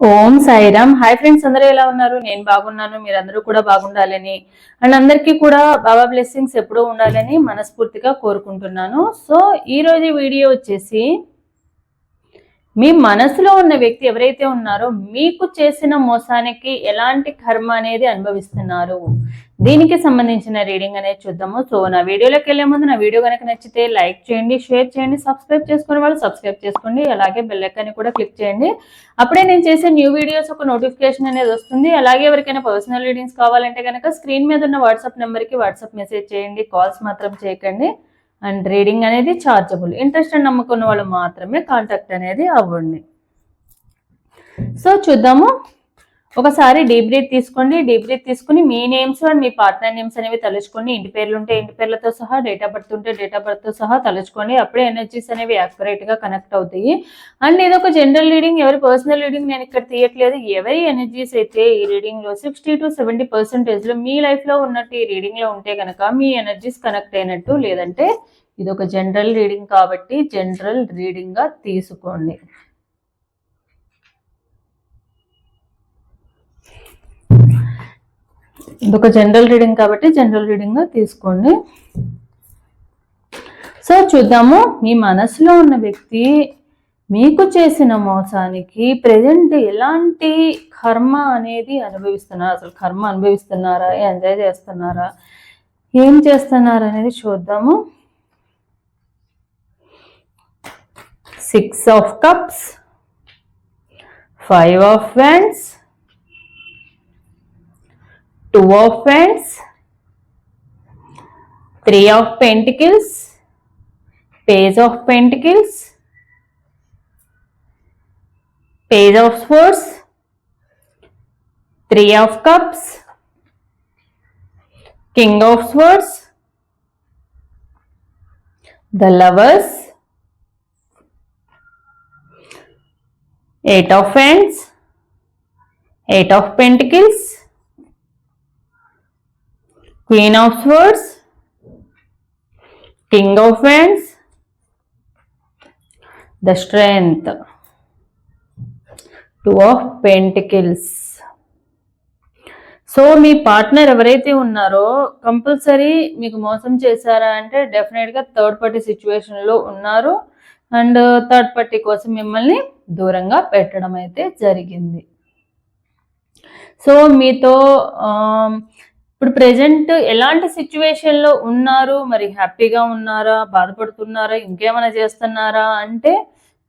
ఓం Sairam. Hi friends, అందరూ ఎలా ఉన్నారు? నేను బాగున్నాను, మీరందరూ కూడా బాగుండాలని అండ్ అందరికీ కూడా బాబా బ్లెస్సింగ్స్ ఎప్పుడూ ఉండాలని మనస్ఫూర్తిగా కోరుకుంటున్నాను. సో ఈ రోజు వీడియో వచ్చేసి మీ మనసులో ఉన్న వ్యక్తి ఎవరైతే ఉన్నారో మీకు చేసిన మోసానికి ఎలాంటి కర్మ అనేది అనుభవిస్తున్నారు, దీనికి సంబంధించిన రీడింగ్ అనేది చూద్దాము. సో నా వీడియోలోకి వెళ్లే ముందు నా వీడియో కనుక నచ్చితే లైక్ చేయండి, షేర్ చేయండి, సబ్స్క్రైబ్ చేసుకునే వాళ్ళు సబ్స్క్రైబ్ చేసుకోండి, అలాగే బెల్ ఐకాన్ కూడా క్లిక్ చేయండి. అప్పుడే నేను చేసే న్యూ వీడియోస్ ఒక నోటిఫికేషన్ అనేది వస్తుంది. అలాగే ఎవరికైనా పర్సనల్ రీడింగ్స్ కావాలంటే కనుక స్క్రీన్ మీద ఉన్న వాట్సాప్ నెంబర్కి వాట్సాప్ మెసేజ్ చేయండి, కాల్స్ మాత్రం చేయకండి. అండ్ రీడింగ్ అనేది ఛార్జబుల్. ఇంట్రెస్ట్ అని నమ్ముకున్న వాళ్ళు మాత్రమే కాంటాక్ట్ అనేది అవ్వండి. సో చూద్దాము. ఒకసారి డీప్ బ్రీత్ తీసుకోండి. డీప్ బ్రీత్ తీసుకుని మీ నేమ్స్ అండ్ మీ పార్ట్నర్ నేమ్స్ అనేవి తలుచుకోండి. ఇంటి పేర్లు ఉంటే ఇంటి పేర్లతో సహా, డేట్ ఆఫ్ బర్త్ ఉంటే డేట్ ఆఫ్ బర్త్తో సహా తలుచుకోండి. అప్పుడే ఎనర్జీస్ అనేవి యాక్యురేట్గా కనెక్ట్ అవుతాయి. అండ్ ఇది ఒక జనరల్ రీడింగ్, ఎవరి పర్సనల్ రీడింగ్ నేను ఇక్కడ తీయట్లేదు. ఎవరి ఎనర్జీస్ అయితే ఈ రీడింగ్లో 60 to 70% మీ లైఫ్లో ఉన్నట్టు ఈ రీడింగ్లో ఉంటే కనుక మీ ఎనర్జీస్ కనెక్ట్ అయినట్టు. లేదంటే ఇది ఒక జనరల్ రీడింగ్ కాబట్టి జనరల్ రీడింగ్గా తీసుకోండి. ఇదొక జనరల్ రీడింగ్ కాబట్టి జనరల్ రీడింగ్గా తీసుకోండి. సో చూద్దాము. మీ మనసులో ఉన్న వ్యక్తి మీకు చేసిన మోసానికి ప్రెజెంట్ ఎలాంటి కర్మ అనేది అనుభవిస్తున్నారు, అసలు కర్మ అనుభవిస్తున్నారా, ఎంజాయ్ చేస్తున్నారా, ఏం చేస్తున్నారు అనేది చూద్దాము. 6 of Cups, 5 of Wands, 2 of Wands, 3 of Pentacles, Page of Pentacles, Page of Swords, 3 of Cups, King of Swords, the Lovers, 8 of Wands, 8 of Pentacles, Queen of Swords, King of Wands, the Strength, 2 of Pentacles. So me partner ఎవరైతే ఉన్నారో compulsory మీకు మోసం చేశారా అంటే డెఫినెట్గా third party సిచ్యువేషన్లో ఉన్నారు. And third party కోసం మిమ్మల్ని దూరంగా పెట్టడం అయితే జరిగింది. సో మీతో ఇప్పుడు ప్రెజెంట్ ఎలాంటి సిచ్యువేషన్లో ఉన్నారు, మరి హ్యాపీగా ఉన్నారా, బాధపడుతున్నారా, ఇంకేమైనా చేస్తున్నారా అంటే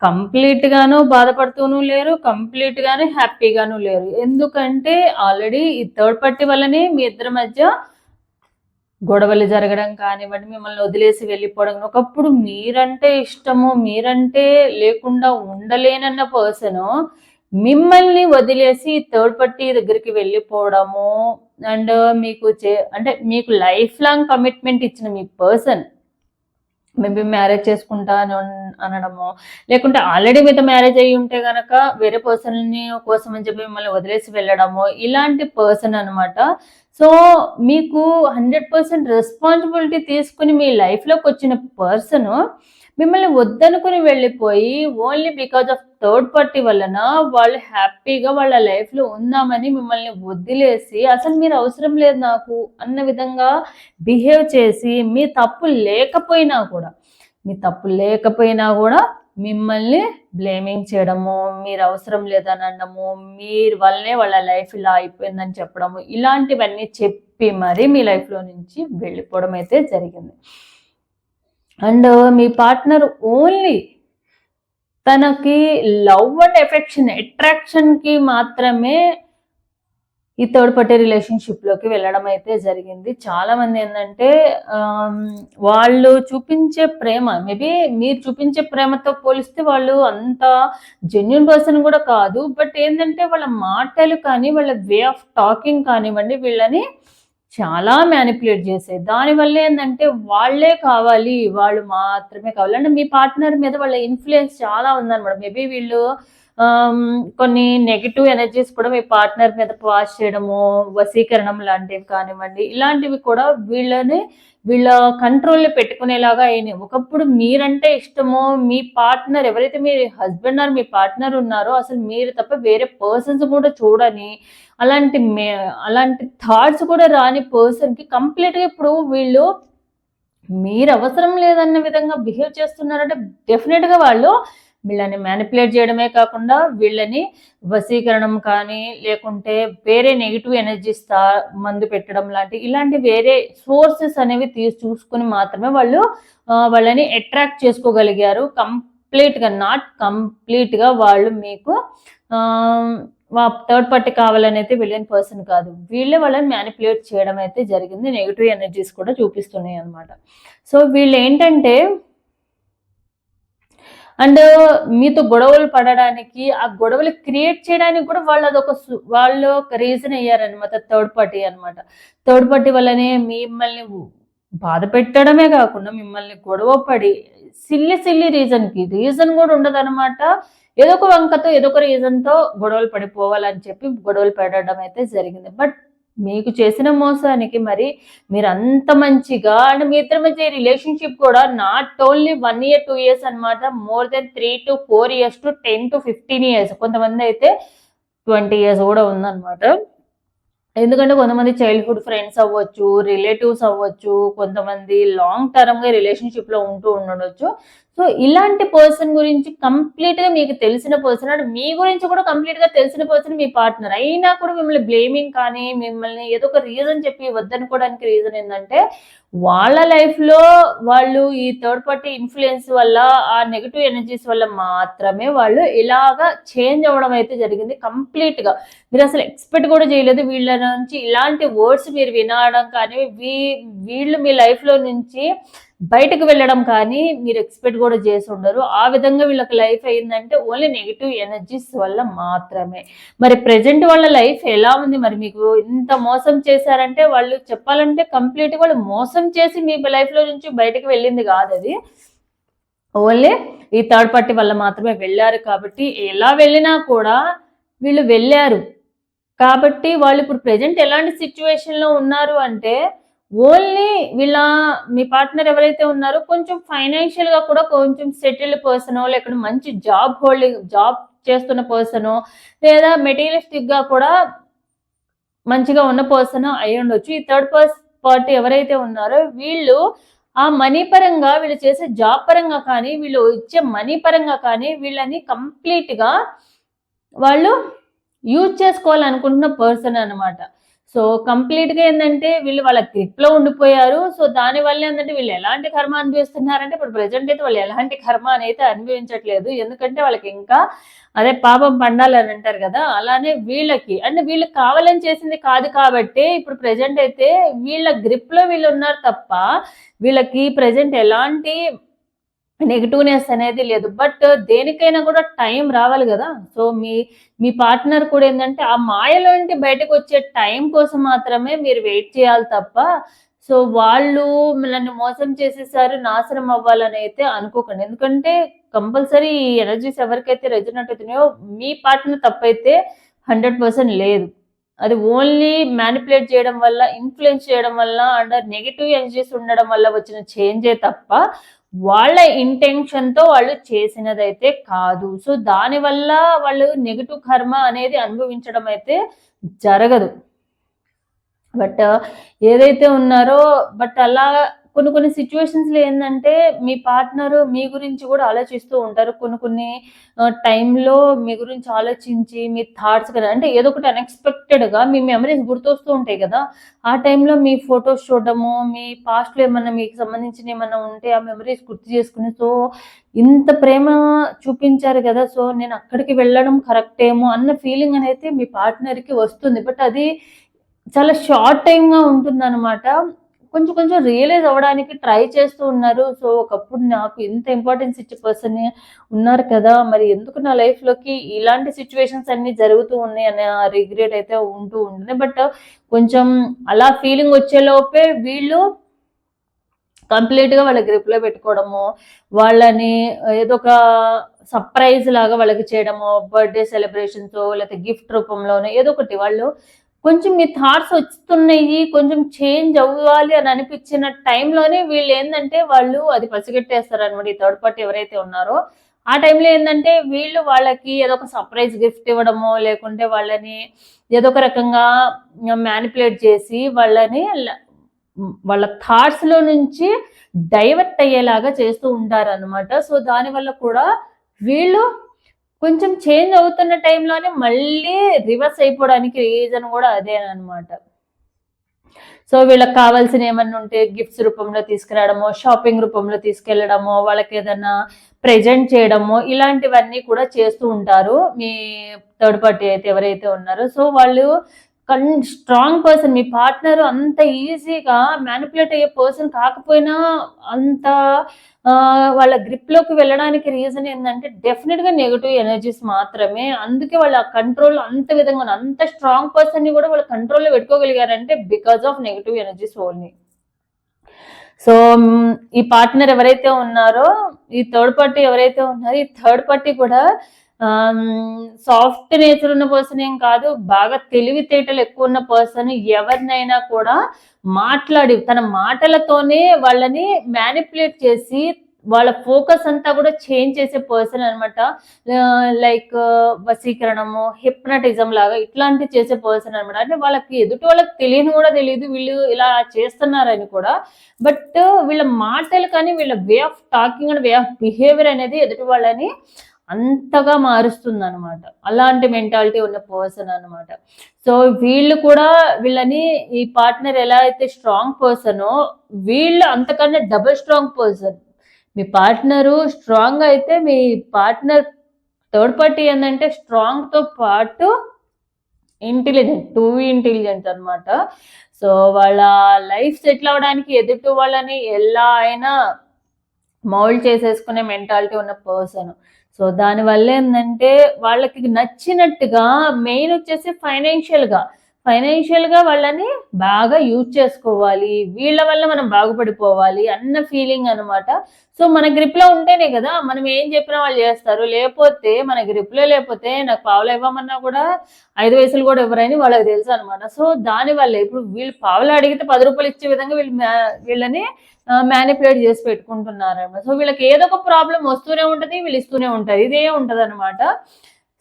కంప్లీట్గాను బాధపడుతూనూ లేరు, కంప్లీట్గానే హ్యాపీగాను లేరు. ఎందుకంటే ఆల్రెడీ ఈ థర్డ్ పార్టీ వల్లనే మీ ఇద్దరి మధ్య గొడవలు జరగడం కానివ్వండి, మిమ్మల్ని వదిలేసి వెళ్ళిపోవడం. ఒకప్పుడు మీరంటే ఇష్టము, మీరంటే లేకుండా ఉండలేనన్న పర్సన్ మిమ్మల్ని వదిలేసి థర్డ్ పార్టీ దగ్గరికి వెళ్ళిపోవడము. అండ్ మీకు అంటే మీకు లైఫ్ లాంగ్ కమిట్మెంట్ ఇచ్చిన మీ పర్సన్ మేబీ మ్యారేజ్ చేసుకుంటాను అనడము, లేకుంటే ఆల్రెడీ మీతో మ్యారేజ్ అయ్యి ఉంటే కనుక వేరే పర్సన్ని కోసం అని చెప్పి మిమ్మల్ని వదిలేసి వెళ్ళడము, ఇలాంటి పర్సన్ అనమాట. సో మీకు 100% రెస్పాన్సిబిలిటీ తీసుకుని మీ లైఫ్లోకి వచ్చిన పర్సన్ మిమ్మల్ని వద్దనుకుని వెళ్ళిపోయి only because of third party వలన వాళ్ళు హ్యాపీగా వాళ్ళ లైఫ్లో ఉందామని మిమ్మల్ని వదిలేసి అసలు మీరు అవసరం లేదు నాకు అన్న విధంగా బిహేవ్ చేసి మీ తప్పు లేకపోయినా కూడా మిమ్మల్ని బ్లేమింగ్ చేయడము, మీరు అవసరం లేదని అనడము, మీరు వల్లనే వాళ్ళ లైఫ్ ఇలా అయిపోయిందని చెప్పడము, ఇలాంటివన్నీ చెప్పి మరీ మీ లైఫ్లో నుంచి వెళ్ళిపోవడం అయితే జరిగింది. అండ్ మీ పార్ట్నర్ ఓన్లీ తనకి లవ్ అండ్ ఎఫెక్షన్, అట్రాక్షన్కి మాత్రమే ఈ థర్డ్ పార్టీ రిలేషన్షిప్లోకి వెళ్ళడం అయితే జరిగింది. చాలామంది ఏంటంటే వాళ్ళు చూపించే ప్రేమ, మేబీ మీరు చూపించే ప్రేమతో పోలిస్తే వాళ్ళు అంత జెన్యున్ పర్సన్ కూడా కాదు. బట్ ఏంటంటే వాళ్ళ మాటలు కానీ వాళ్ళ వే ఆఫ్ టాకింగ్ కానివ్వండి వీళ్ళని చాలా మ్యానిపులేట్ చేసేది. దానివల్ల ఏంటంటే వాళ్ళే కావాలి, వాళ్ళు మాత్రమే కావాలి అంటే మీ పార్ట్నర్ మీద వాళ్ళ ఇన్ఫ్లుయెన్స్ చాలా ఉందన్నమాట. మేబీ వీళ్ళు కొన్ని నెగిటివ్ ఎనర్జీస్ కూడా మీ పార్ట్నర్ మీద పాస్ చేయడము, వశీకరణం లాంటివి కానివ్వండి, ఇలాంటివి కూడా వీళ్ళ కంట్రోల్లో పెట్టుకునేలాగా అయినాయి. ఒకప్పుడు మీరంటే ఇష్టమో, మీ పార్ట్నర్ ఎవరైతే మీ హస్బెండ్ ఆర్ మీ పార్ట్నర్ ఉన్నారో అసలు మీరు తప్ప వేరే పర్సన్స్ కూడా చూడని, అలాంటి థాట్స్ కూడా రాని పర్సన్కి కంప్లీట్గా ఇప్పుడు వీళ్ళు మీరు అవసరం లేదన్న విధంగా బిహేవ్ చేస్తున్నారంటే డెఫినెట్గా వాళ్ళు వీళ్ళని మ్యానిపులేట్ చేయడమే కాకుండా వీళ్ళని వశీకరణం కానీ లేకుంటే వేరే నెగిటివ్ ఎనర్జీస్ మందు పెట్టడం లాంటి ఇలాంటి వేరే సోర్సెస్ అనేవి చూసుకుని మాత్రమే వాళ్ళు వాళ్ళని అట్రాక్ట్ చేసుకోగలిగారు. నాట్ కంప్లీట్గా వాళ్ళు మీకు థర్డ్ పార్టీ కావాలని అయితే వెళ్ళిన పర్సన్ కాదు. వీళ్ళే వాళ్ళని మ్యానిపులేట్ చేయడం అయితే జరిగింది. నెగిటివ్ ఎనర్జీస్ కూడా చూపిస్తున్నాయి అనమాట. సో వీళ్ళు ఏంటంటే అండ్ మీతో గొడవలు పడడానికి, ఆ గొడవలు క్రియేట్ చేయడానికి కూడా వాళ్ళు ఒక రీజన్ అయ్యారనమాట. థర్డ్ పార్టీ అనమాట. థర్డ్ పార్టీ వల్లనే మిమ్మల్ని బాధ పెట్టడమే కాకుండా మిమ్మల్ని గొడవ పడి సిల్లి రీజన్ కూడా ఉండదనమాట. ఏదో ఒక వంకతో ఏదో ఒక రీజన్తో గొడవలు పడిపోవాలని చెప్పి గొడవలు పడడం అయితే జరిగింది. బట్ మీకు చేసిన మోసానికి మరి మీరు అంత మంచిగా అండ్ మీ ఇద్దరి మధ్య రిలేషన్షిప్ కూడా నాట్ ఓన్లీ 1 year 2 years అనమాట, more than 3 to 4 years to 10 to 15 years, కొంతమంది అయితే 20 years కూడా ఉందన్నమాట. ఎందుకంటే కొంతమంది చైల్డ్హుడ్ ఫ్రెండ్స్ అవ్వచ్చు, రిలేటివ్స్ అవ్వచ్చు, కొంతమంది లాంగ్ టర్మ్గా రిలేషన్షిప్లో ఉంటూ ఉండవచ్చు. సో ఇలాంటి పర్సన్ గురించి కంప్లీట్గా మీకు తెలిసిన పర్సన్ అంటే మీ గురించి కూడా కంప్లీట్గా తెలిసిన పర్సన్ మీ పార్ట్నర్ అయినా కూడా మిమ్మల్ని బ్లేమింగ్ కానీ మిమ్మల్ని ఏదో ఒక రీజన్ చెప్పి వద్దనుకోవడానికి రీజన్ ఏంటంటే వాళ్ళ లైఫ్లో వాళ్ళు ఈ థర్డ్ పార్టీ ఇన్ఫ్లుయెన్స్ వల్ల ఆ నెగిటివ్ ఎనర్జీస్ వల్ల మాత్రమే వాళ్ళు ఇలాగా చేంజ్ అవ్వడం అయితే జరిగింది. కంప్లీట్గా మీరు అసలు ఎక్స్పెక్ట్ కూడా చేయలేదు వీళ్ళ నుంచి ఇలాంటి వర్డ్స్ మీరు వినడం కానీ వీళ్ళు మీ లైఫ్లో నుంచి బయటకు వెళ్ళడం కానీ మీరు ఎక్స్పెక్ట్ కూడా చేసి ఉండరు. ఆ విధంగా వీళ్ళకి లైఫ్ అయిందంటే ఓన్లీ నెగిటివ్ ఎనర్జీస్ వల్ల మాత్రమే. మరి ప్రెజెంట్ వాళ్ళ లైఫ్ ఎలా ఉంది? మరి మీకు ఇంత మోసం చేశారంటే వాళ్ళు చెప్పాలంటే కంప్లీట్గా వాళ్ళు మోసం చేసి మీ లైఫ్లో నుంచి బయటకు వెళ్ళింది కాదు, అది ఓన్లీ ఈ థర్డ్ పార్టీ వల్ల మాత్రమే వెళ్ళారు. కాబట్టి ఎలా వెళ్ళినా కూడా వీళ్ళు వెళ్ళారు కాబట్టి వాళ్ళు ఇప్పుడు ప్రెజెంట్ ఎలాంటి సిచ్యువేషన్లో ఉన్నారు అంటే ఓన్లీ మీ పార్ట్నర్ ఎవరైతే ఉన్నారో కొంచెం ఫైనాన్షియల్గా కూడా కొంచెం సెటిల్డ్ పర్సనో లేకపోతే మంచి జాబ్ చేస్తున్న పర్సనో లేదా మెటీరియలిస్టిక్గా కూడా మంచిగా ఉన్న పర్సన్ అయి ఉండొచ్చు. ఈ థర్డ్ పార్టీ ఎవరైతే ఉన్నారో వీళ్ళు ఆ మనీ పరంగా వీళ్ళు చేసే జాబ్ పరంగా కానీ వీళ్ళు ఇచ్చే మనీ పరంగా కానీ వీళ్ళని కంప్లీట్గా వాళ్ళు యూజ్ చేసుకోవాలనుకుంటున్న పర్సన్ అనమాట. సో కంప్లీట్గా ఏంటంటే వీళ్ళు వాళ్ళ గ్రిప్లో ఉండిపోయారు. సో దానివల్ల ఏంటంటే వీళ్ళు ఎలాంటి కర్మ అనుభవిస్తున్నారంటే ఇప్పుడు ప్రజెంట్ అయితే వాళ్ళు ఎలాంటి కర్మ అనేది అనుభవించట్లేదు. ఎందుకంటే వాళ్ళకి ఇంకా అదే పాపం పండాలని అంటారు కదా, అలానే వీళ్ళకి అంటే వీళ్ళకి కావాలని చేసింది కాదు కాబట్టి ఇప్పుడు ప్రజెంట్ అయితే వీళ్ళ గ్రిప్లో వీళ్ళు ఉన్నారు తప్ప వీళ్ళకి ప్రజెంట్ ఎలాంటి నెగిటివ్నెస్ అనేది లేదు. బట్ దేనికైనా కూడా టైం రావాలి కదా. సో మీ పార్ట్నర్ కూడా ఏంటంటే ఆ మాయలో నుండి బయటకు వచ్చే టైం కోసం మాత్రమే మీరు వెయిట్ చేయాలి తప్ప సో వాళ్ళు నన్ను మోసం చేసేసారు నాశనం అవ్వాలని అయితే అనుకోకండి. ఎందుకంటే కంపల్సరీ ఈ ఎనర్జీస్ ఎవరికైతే రెజొనేట్ అవుతున్నాయో మీ పార్ట్నర్ తప్పైతే 100% లేదు. అది ఓన్లీ మ్యానిపులేట్ చేయడం వల్ల, ఇన్ఫ్లుయెన్స్ చేయడం వల్ల అండ్ నెగిటివ్ ఎనర్జీస్ ఉండడం వల్ల వచ్చిన చేంజే తప్ప వాళ్ళ ఇంటెన్షన్తో వాళ్ళు చేసినదైతే కాదు. సో దానివల్ల వాళ్ళు నెగిటివ్ కర్మ అనేది అనుభవించడం అయితే జరగదు. బట్ ఏదైతే ఉన్నారో బట్ అలా కొన్ని సిచ్యువేషన్స్లో ఏంటంటే మీ పార్ట్నర్ మీ గురించి కూడా ఆలోచిస్తూ ఉంటారు. కొన్ని టైంలో మీ గురించి ఆలోచించి మీ థాట్స్ కదా అంటే ఏదో ఒకటి అన్ఎక్స్పెక్టెడ్గా మీ మెమరీస్ గుర్తొస్తూ ఉంటాయి కదా, ఆ టైంలో మీ ఫొటోస్ చూడడము, మీ పాస్ట్లో ఏమన్నా మీకు సంబంధించిన ఏమన్నా ఉంటే ఆ మెమరీస్ గుర్తు చేసుకుని సో ఇంత ప్రేమ చూపించారు కదా, సో నేను అక్కడికి వెళ్ళడం కరెక్ట్ ఏమో అన్న ఫీలింగ్ అనేది మీ పార్ట్నర్కి వస్తుంది. బట్ అది చాలా షార్ట్ టైమ్గా ఉంటుందన్నమాట. కొంచెం రియలైజ్ అవ్వడానికి ట్రై చేస్తూ ఉన్నారు. సో ఒకప్పుడు నాకు ఇంత ఇంపార్టెన్స్ ఇచ్చే పర్సన్ ఉన్నారు కదా, మరి ఎందుకు నా లైఫ్లోకి ఇలాంటి సిచ్యువేషన్స్ అన్నీ జరుగుతూ ఉన్నాయి అనే రిగ్రెట్ అయితే ఉంటూ ఉంటుంది. బట్ కొంచెం అలా ఫీలింగ్ వచ్చేలోపే వీళ్ళు కంప్లీట్గా వాళ్ళ గ్రిప్లో పెట్టుకోవడము, వాళ్ళని ఏదో ఒక సర్ప్రైజ్ లాగా వాళ్ళకి చేయడము, బర్త్డే సెలబ్రేషన్స్ లేకపోతే గిఫ్ట్ రూపంలోనే ఏదో ఒకటి వాళ్ళు కొంచెం మీ థాట్స్ వస్తున్నాయి, కొంచెం చేంజ్ అవ్వాలి అని అనిపించిన టైంలోనే వీళ్ళు ఏంటంటే వాళ్ళు అది పసిగట్టేస్తారు అనమాట. ఈ థర్డ్ పార్టీ ఎవరైతే ఉన్నారో ఆ టైంలో ఏంటంటే వీళ్ళు వాళ్ళకి ఏదో ఒక సర్ప్రైజ్ గిఫ్ట్ ఇవ్వడమో, లేకుంటే వాళ్ళని ఏదో ఒక రకంగా మ్యానిపులేట్ చేసి వాళ్ళని వాళ్ళ థాట్స్ లో నుంచి డైవర్ట్ అయ్యేలాగా చేస్తూ ఉంటారు అనమాట. సో దానివల్ల కూడా వీళ్ళు కొంచెం చేంజ్ అవుతున్న టైంలోనే మళ్ళీ రివర్స్ అయిపోవడానికి రీజన్ కూడా అదేనమాట. సో వీళ్ళకి కావాల్సిన ఏమన్నా ఉంటే గిఫ్ట్స్ రూపంలో తీసుకురావడమో, షాపింగ్ రూపంలో తీసుకెళ్లడమో, వాళ్ళకి ఏదన్నా ప్రెజెంట్ చేయడమో ఇలాంటివన్నీ కూడా చేస్తూ ఉంటారు మీ థర్డ్ పార్టీ అయితే ఎవరైతే ఉన్నారో. సో వాళ్ళు స్ట్రాంగ్ పర్సన్. మీ పార్ట్నర్ అంత ఈజీగా మ్యానిపులేట్ అయ్యే పర్సన్ కాకపోయినా అంత వాళ్ళ గ్రిప్ లోకి వెళ్ళడానికి రీజన్ ఏంటంటే డెఫినెట్ గా నెగటివ్ ఎనర్జీస్ మాత్రమే. అందుకే వాళ్ళ కంట్రోల్ అంత విధంగా అంత స్ట్రాంగ్ పర్సన్ ని కూడా వాళ్ళ కంట్రోల్లో పెట్టుకోగలిగారంటే because of negative energies only. So ఈ పార్ట్నర్ ఎవరైతే ఉన్నారో, ఈ థర్డ్ పార్టీ ఎవరైతే ఉన్నారో, ఈ థర్డ్ పార్టీ కూడా సాఫ్ట్ నేచర్ ఉన్న పర్సన్ ఏం కాదు, బాగా తెలివితేటలు ఎక్కువ ఉన్న పర్సన్. ఎవరినైనా కూడా మాట్లాడి తన మాటలతోనే వాళ్ళని మ్యానిపులేట్ చేసి వాళ్ళ ఫోకస్ అంతా కూడా చేంజ్ చేసే పర్సన్ అనమాట. లైక్ వశీకరణము, హిప్నటిజం లాగా ఇట్లాంటివి చేసే పర్సన్ అనమాట. అంటే వాళ్ళకి ఎదుటి వాళ్ళకి తెలియని కూడా తెలియదు వీళ్ళు ఇలా చేస్తున్నారని కూడా. బట్ వీళ్ళ మాటలు కానీ వీళ్ళ way of talking and way of behaviour అనేది ఎదుటి వాళ్ళని అంతగా మారుస్తుంది అనమాట. అలాంటి మెంటాలిటీ ఉన్న పర్సన్ అనమాట. సో వీళ్ళు కూడా వీళ్ళని ఈ పార్ట్నర్ ఎలా అయితే స్ట్రాంగ్ పర్సనో వీళ్ళు అంతకన్నా డబుల్ స్ట్రాంగ్ పర్సన్. మీ పార్ట్నరు స్ట్రాంగ్ అయితే మీ పార్ట్నర్ థర్డ్ పార్టీ ఏంటంటే స్ట్రాంగ్ తో పాటు ఇంటెలిజెంట్, టూ ఇంటెలిజెంట్ అనమాట. సో వాళ్ళ లైఫ్ సెటిల్ అవడానికి ఎదుటి వాళ్ళని ఎలా అయినా మౌల్డ్ చేసేసుకునే మెంటాలిటీ ఉన్న పర్సన్. సో దానివల్ల ఏంటంటే వాళ్ళకి నచ్చినట్టుగా మెయిన్ వచ్చేసి ఫైనాన్షియల్ గా వాళ్ళని బాగా యూజ్ చేసుకోవాలి, వీళ్ళ వల్ల మనం బాగుపడిపోవాలి అన్న ఫీలింగ్ అనమాట. సో మన గ్రిప్ లో ఉంటేనే కదా మనం ఏం చెప్పినా వాళ్ళు చేస్తారు. లేకపోతే మన గ్రిప్ లో లేకపోతే నాకు పావులు ఇవ్వమన్నా కూడా 5 పైసలు కూడా ఇవ్వరని వాళ్ళకి తెలుసు అనమాట. సో దానివల్ల ఇప్పుడు వీళ్ళు పావులు అడిగితే 10 రూపాయలు ఇచ్చే విధంగా వీళ్ళని మ్యానిపులేట్ చేసి పెట్టుకుంటున్నారు అనమాట. సో వీళ్ళకి ఏదో ఒక ప్రాబ్లం వస్తూనే ఉంటుంది, వీళ్ళు ఇస్తూనే ఉంటారు, ఇదే ఉంటది అనమాట.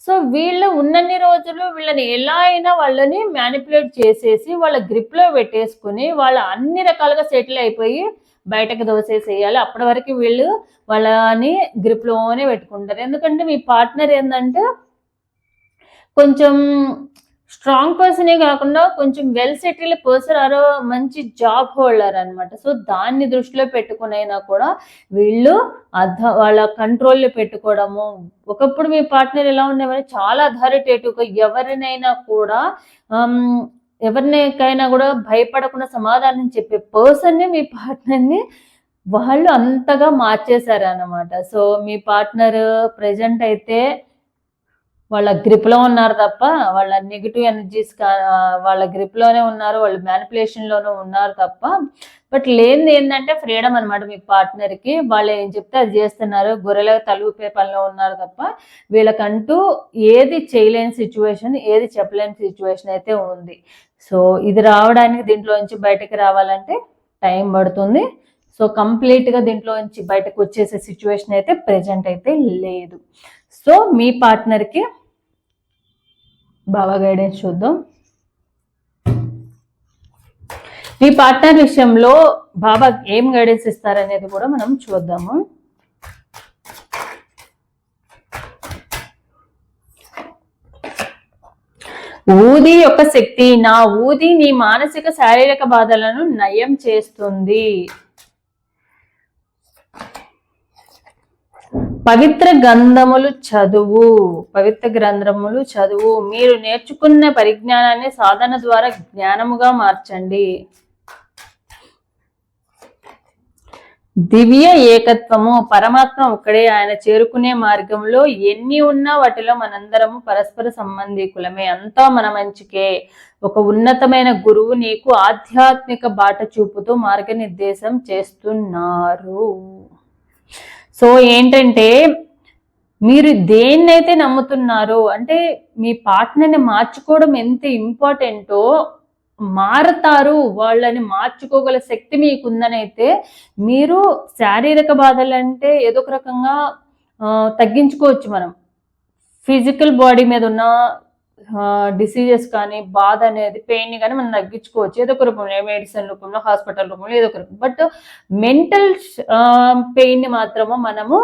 సో వీళ్ళు ఉన్నన్ని రోజులు వీళ్ళని ఎలా అయినా వాళ్ళని మ్యానిపులేట్ చేసేసి వాళ్ళ గ్రిప్ లో పెట్టేసుకుని వాళ్ళ అన్ని రకాలుగా సెటిల్ అయిపోయి బయటకు దోసేసేయాలి. అప్పటి వరకు వీళ్ళు వాళ్ళని గ్రిప్ లోనే పెట్టుకుంటారు. ఎందుకంటే మీ పార్ట్నర్ ఏంటంటే కొంచెం స్ట్రాంగ్ పర్సనే కాకుండా కొంచెం వెల్ సెటిల్ పర్సన్, ఆరో మంచి జాబ్ హోల్డర్ అనమాట. సో దాన్ని దృష్టిలో పెట్టుకునైనా కూడా వీళ్ళు వాళ్ళ కంట్రోల్లో పెట్టుకోవడము. ఒకప్పుడు మీ పార్ట్నర్ ఎలా ఉండేవారు, చాలా అథారిటేటివ్గా ఎవరినైనా కూడా ఎవరికైనా కూడా భయపడకుండా సమాధానం చెప్పే పర్సన్ని మీ పార్ట్నర్ని వాళ్ళు అంతగా మార్చేశారు అన్నమాట. సో మీ పార్ట్నర్ ప్రెజెంట్ అయితే వాళ్ళ గ్రిప్లో ఉన్నారు తప్ప వాళ్ళ నెగిటివ్ ఎనర్జీస్ వాళ్ళ గ్రిప్లోనే ఉన్నారు, వాళ్ళు మ్యానిపులేషన్లోనే ఉన్నారు తప్ప. బట్ లేనిది ఏంటంటే ఫ్రీడమ్ అనమాట. మీ పార్ట్నర్కి వాళ్ళు ఏం చెప్తే అది చేస్తున్నారు, గొర్రెల తలుపే పనిలో ఉన్నారు తప్ప వీళ్ళకంటూ ఏది చేయలేని సిచ్యువేషన్, ఏది చెప్పలేని సిచ్యువేషన్ అయితే ఉంది. సో ఇది రావడానికి, దీంట్లోంచి బయటకు రావాలంటే టైం పడుతుంది. సో కంప్లీట్గా దీంట్లోంచి బయటకు వచ్చేసే సిచ్యువేషన్ అయితే ప్రెజెంట్ అయితే లేదు. సో మీ పార్ట్నర్కి బాబా గైడెన్స్ చూద్దాం. మీ పార్ట్నర్ విషయంలో బాబా ఏం గైడెన్స్ ఇస్తారనేది కూడా మనం చూద్దాము. ఊది యొక్క శక్తి. నా ఊది నీ మానసిక శారీరక బాధలను నయం చేస్తుంది. పవిత్ర గ్రంథములు చదువు. మీరు నేర్చుకున్న పరిజ్ఞానాన్ని సాధన ద్వారా జ్ఞానముగా మార్చండి. దివ్య ఏకత్వము, పరమాత్మ ఒక్కడే, ఆయన చేరుకునే మార్గంలో ఎన్ని ఉన్నా వాటిలో మనందరము పరస్పర సంబంధికులమే, అంతా మన మంచికే. ఒక ఉన్నతమైన గురువు నీకు ఆధ్యాత్మిక బాట చూపుతూ మార్గనిర్దేశం చేస్తున్నారు. సో ఏంటంటే మీరు దేన్నైతే నమ్ముతున్నారో, అంటే మీ పార్ట్నర్ని మార్చుకోవడం ఎంత ఇంపార్టెంటో, మారతారు, వాళ్ళని మార్చుకోగల శక్తి మీకుందనైతే మీరు శారీరక బాధలంటే ఏదో ఒక రకంగా తగ్గించుకోవచ్చు. మనం ఫిజికల్ బాడీ మీద ఉన్న డిసీజెస్ కానీ, బాధ అనేది, పెయిన్ కానీ మనం తగ్గించుకోవచ్చు ఏదో ఒక రూపంలో, మెడిసిన్ రూపంలో, హాస్పిటల్ రూపంలో, ఏదో ఒక రూపం. బట్ మెంటల్ పెయిన్ని మాత్రము మనము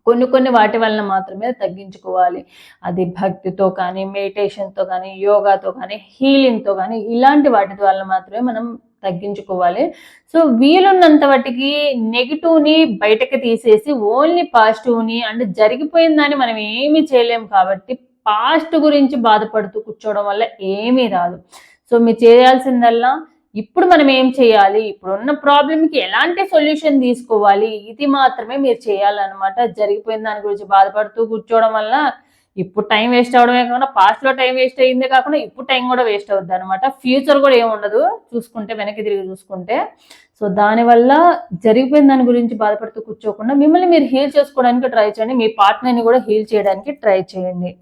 కొన్ని వాటి వలన మాత్రమే తగ్గించుకోవాలి. అది భక్తితో కానీ, మెడిటేషన్తో కానీ, యోగాతో కానీ, హీలింగ్తో కానీ, ఇలాంటి వాటి వల్ల మాత్రమే మనం తగ్గించుకోవాలి. సో వీలున్నంత వాటికి నెగిటివ్ని బయటకు తీసేసి ఓన్లీ పాజిటివ్ని, అంటే జరిగిపోయిన దాన్ని మనం ఏమీ చేయలేము కాబట్టి పాస్ట్ గురించి బాధపడుతూ కూర్చోవడం వల్ల ఏమీ రాదు. సో మీరు చేయాల్సిందల్లా ఇప్పుడు మనం ఏం చేయాలి, ఇప్పుడున్న ప్రాబ్లంకి ఎలాంటి సొల్యూషన్ తీసుకోవాలి, ఇది మాత్రమే మీరు చేయాలన్నమాట. జరిగిపోయిన దాని గురించి బాధపడుతూ కూర్చోవడం వల్ల ఇప్పుడు టైం వేస్ట్ అవడమే కాకుండా, పాస్ట్లో టైం వేస్ట్ అయ్యిందే కాకుండా ఇప్పుడు టైం కూడా వేస్ట్ అవుద్ది అనమాట. ఫ్యూచర్ కూడా ఏముండదు చూసుకుంటే, వెనక్కి తిరిగి చూసుకుంటే. సో దానివల్ల జరిగిపోయిన దాని గురించి బాధపడుతూ కూర్చోకుండా మిమ్మల్ని మీరు హీల్ చేసుకోవడానికి ట్రై చేయండి, మీ పార్ట్నర్ని కూడా హీల్ చేయడానికి ట్రై చేయండి.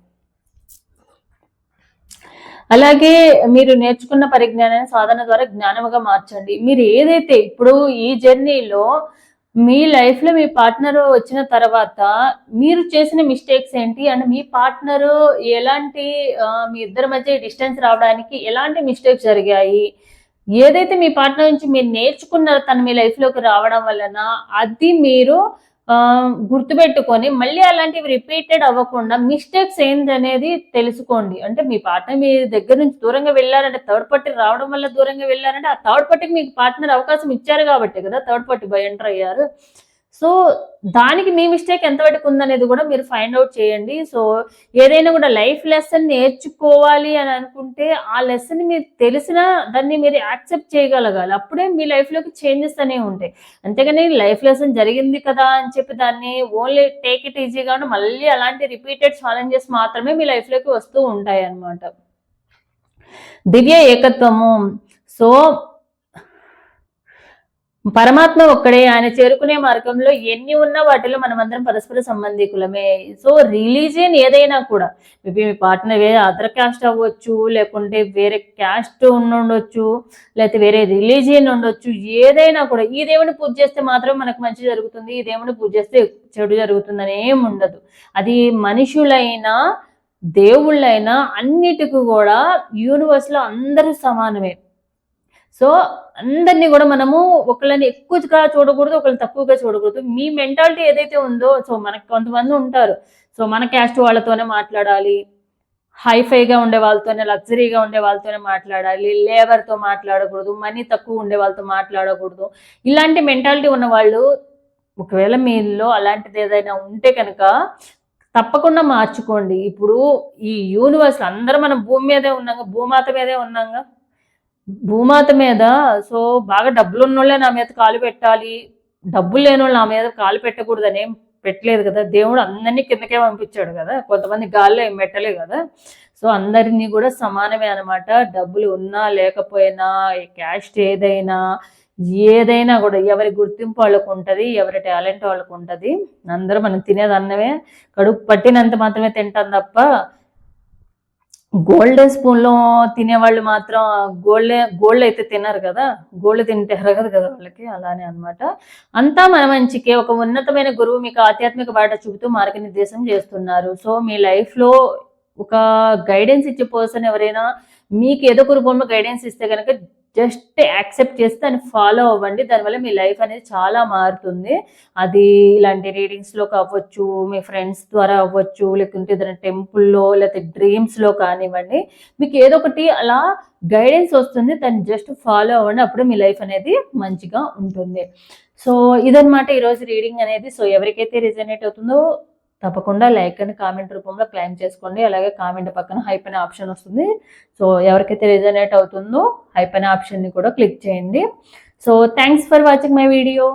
అలాగే మీరు నేర్చుకున్న పరిజ్ఞానాన్ని సాధన ద్వారా జ్ఞానముగా మార్చండి. మీరు ఏదైతే ఇప్పుడు ఈ జర్నీలో మీ లైఫ్లో మీ పార్ట్నర్ వచ్చిన తర్వాత మీరు చేసిన మిస్టేక్స్ ఏంటి, అండ్ మీ పార్ట్నర్ ఎలాంటి, మీ ఇద్దరి మధ్య డిస్టెన్స్ రావడానికి ఎలాంటి మిస్టేక్స్ జరిగాయి, ఏదైతే మీ పార్ట్నర్ నుంచి మీరు నేర్చుకున్నారో తను మీ లైఫ్లోకి రావడం వలన, అది మీరు గుర్తుపెట్టుకొని మళ్ళీ అలాంటివి రిపీటెడ్ అవ్వకుండా మిస్టేక్స్ ఏంటనేది తెలుసుకోండి. అంటే మీ పార్ట్నర్ మీ దగ్గర నుంచి దూరంగా వెళ్ళారంటే, థర్డ్ పార్టీ రావడం వల్ల దూరంగా వెళ్ళారంటే, ఆ థర్డ్ పార్టీకి మీకు పార్ట్నర్ అవకాశం ఇచ్చారు కాబట్టి కదా థర్డ్ పార్టీ బై ఎంటర్ అయ్యారు. సో దానికి మీ మిస్టేక్ ఎంతవరకు ఉందనేది కూడా మీరు ఫైండ్ అవుట్ చేయండి. సో ఏదైనా కూడా లైఫ్ లెసన్ నేర్చుకోవాలి అని అనుకుంటే ఆ లెసన్ మీరు తెలిసినా దాన్ని మీరు యాక్సెప్ట్ చేయగలగాలి. అప్పుడే మీ లైఫ్లోకి చేంజెస్ అనేవి ఉంటాయి. అంతేగాని లైఫ్ లెసన్ జరిగింది కదా అని చెప్పి దాన్ని ఓన్లీ టేక్ ఇట్ ఈజీగా మళ్ళీ అలాంటి రిపీటెడ్ ఛాలెంజెస్ మాత్రమే మీ లైఫ్లోకి వస్తూ ఉంటాయి అన్నమాట. దివ్య ఏకత్వము. సో పరమాత్మ ఒక్కడే, ఆయన చేరుకునే మార్గంలో ఎన్ని ఉన్నా వాటిలో మనమందరం పరస్పర సంబంధికులమే. సో రిలీజియన్ ఏదైనా కూడా, మేబీ మీ పార్ట్నర్ వేరే అదర్ క్యాస్ట్ అవ్వచ్చు, లేకుంటే వేరే క్యాస్ట్ ఉండొచ్చు, లేకపోతే వేరే రిలీజియన్ ఉండొచ్చు, ఏదైనా కూడా ఈ దేవుని పూజ చేస్తే మాత్రం మనకు మంచి జరుగుతుంది, ఈ దేవుని పూజ చేస్తే చెడు జరుగుతుందని ఏమి ఉండదు. అది మనుషులైనా దేవుళ్ళైనా అన్నిటికీ కూడా యూనివర్స్లో అందరూ సమానమే. సో అందరినీ కూడా మనము ఒకళ్ళని ఎక్కువగా చూడకూడదు, ఒకళ్ళని తక్కువగా చూడకూడదు. మీ మెంటాలిటీ ఏదైతే ఉందో, సో మనకు కొంతమంది ఉంటారు, సో మన క్యాస్ట్ వాళ్ళతోనే మాట్లాడాలి, హైఫైగా ఉండే వాళ్ళతోనే, లగ్జరీగా ఉండే వాళ్ళతోనే మాట్లాడాలి, లేబర్తో మాట్లాడకూడదు, మనీ తక్కువ ఉండే వాళ్ళతో మాట్లాడకూడదు. ఇలాంటి మెంటాలిటీ ఉన్న వాళ్ళు ఒకవేళ మీలో అలాంటిది ఏదైనా ఉంటే కనుక తప్పకుండా మార్చుకోండి. ఇప్పుడు ఈ యూనివర్స్ అందరూ మనం భూమి మీదే ఉన్నాగా, భూమాత మీదే ఉన్నాగా, భూమాత మీద సో బాగా డబ్బులు ఉన్నోళ్ళే నా మీద కాలు పెట్టాలి, డబ్బులు లేని వాళ్ళు నా మీద కాలు పెట్టకూడదు అని ఏం పెట్టలేదు కదా. దేవుడు అందరినీ కిందకే పంపించాడు కదా, కొంతమంది గాల్లో ఏం పెట్టలే కదా. సో అందరినీ కూడా సమానమే అనమాట. డబ్బులు ఉన్నా లేకపోయినా, క్యాస్ట్ ఏదైనా కూడా ఎవరి గుర్తింపు వాళ్ళకు ఉంటుంది, ఎవరి టాలెంట్ వాళ్ళకు ఉంటుంది. అందరూ మనం తినేది అన్నమే, కడుపు పట్టినంత మాత్రమే తింటాం తప్ప గోల్డెన్ స్పూన్లో తినేవాళ్ళు మాత్రం గోల్డ్ అయితే తినరు కదా, గోల్డ్ తింటే అరగదు కదా వాళ్ళకి. అలానే అనమాట. అంతా మన మంచికే. ఒక ఉన్నతమైన గురువు మీకు ఆధ్యాత్మిక బాట చూపుతూ మార్గనిర్దేశం చేస్తున్నారు. సో మీ లైఫ్లో ఒక గైడెన్స్ ఇచ్చే పర్సన్ ఎవరైనా మీకు ఏదో ఒక రూపంలో గైడెన్స్ ఇస్తే కనుక జస్ట్ యాక్సెప్ట్ చేస్తే దాన్ని ఫాలో అవ్వండి. దానివల్ల మీ లైఫ్ అనేది చాలా మారుతుంది. అది ఇలాంటి రీడింగ్స్లో అవ్వచ్చు, మీ ఫ్రెండ్స్ ద్వారా అవ్వచ్చు, లేకుంటే ఏదైనా టెంపుల్లో, లేకపోతే డ్రీమ్స్లో కానివ్వండి, మీకు ఏదో ఒకటి అలా గైడెన్స్ వస్తుంది. దాన్ని జస్ట్ ఫాలో అవ్వండి, అప్పుడే మీ లైఫ్ అనేది మంచిగా ఉంటుంది. సో ఇదనమాట ఈరోజు రీడింగ్ అనేది. సో ఎవరికైతే రిజనేట్ అవుతుందో తప్పకుండా లైక్ అని కామెంట్ రూపంలో క్లైమ్ చేసుకోండి. అలాగే కామెంట్ పక్కన హైప్ అనే ఆప్షన్ వస్తుంది. సో ఎవరికైతే రిజనేట్ అవుతుందో హైప్ అనే ఆప్షన్ని కూడా క్లిక్ చేయండి. So thanks for watching my video.